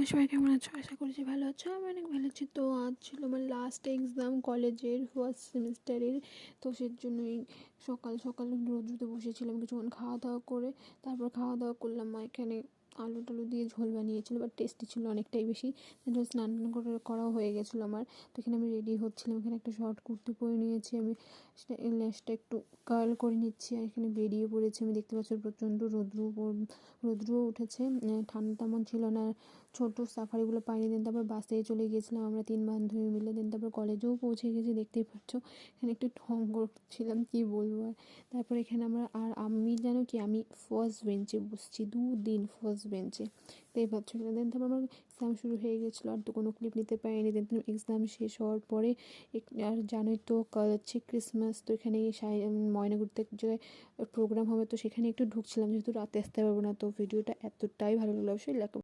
তোমরা সবাই কেমন আছো? আশা করি যে ভালো আছো। আমি অনেক ভালো আছি। তো আজ ছিল আমার লাস্ট এক্সাম কলেজের ফার্স্ট সেমিস্টারের। তো সেই জন্যই সকাল সকাল রোদ্রুতে বসেছিলাম কিছুক্ষণ খাওয়া দাওয়া করে। তারপর খাওয়া দাওয়া করলাম। মা এখানে আলু টালু দিয়ে ঝোল বানিয়েছিল, বাট টেস্টি ছিল অনেকটাই বেশি। তারপর স্নান টান করাও হয়ে গেছিলো আমার। তো এখানে আমি রেডি হচ্ছিলাম। এখানে একটা শর্ট কুর্তি পরে নিয়েছি আমি, লেসটা একটু কার্ল করে নিচ্ছি। আর এখানে বেরিয়ে পড়েছি। আমি দেখতে পাচ্ছি প্রচণ্ড রৌদ্রও উঠেছে। ঠান্ডা তেমন ছিল না। ছোটো সাফারিগুলো পাইনি। দেন তারপর বাসে চলে গিয়েছিলাম আমরা 3 বান্ধবী মিলে। দেন তারপর কলেজেও পৌঁছে গেছি, দেখতেই পাচ্ছ। এখানে একটু ঢং করছিলাম, কী বলবো আর। তারপর এখানে আমি জানো কি, আমি ফার্স্ট বেঞ্চে বসছি, 2 দিন ফার্স্ট বেঞ্চে, দেখতেই পাচ্ছ। দেন তারপর আমার এক্সাম শুরু হয়ে গেছিলো, আর তো কোনো ক্লিপ নিতে পারিনি। দেন এক্সাম শেষ হওয়ার পরে আর জানোই তো কাল হচ্ছে ক্রিসমাস। তো এখানে ময়নাগুড়িতে এক জায়গায় প্রোগ্রাম হবে, তো সেখানে একটু ঢুকছিলাম, যেহেতু রাতে আসতে পারবো না। তো ভিডিওটা এতটাই ভালো লাগলো, অবশ্যই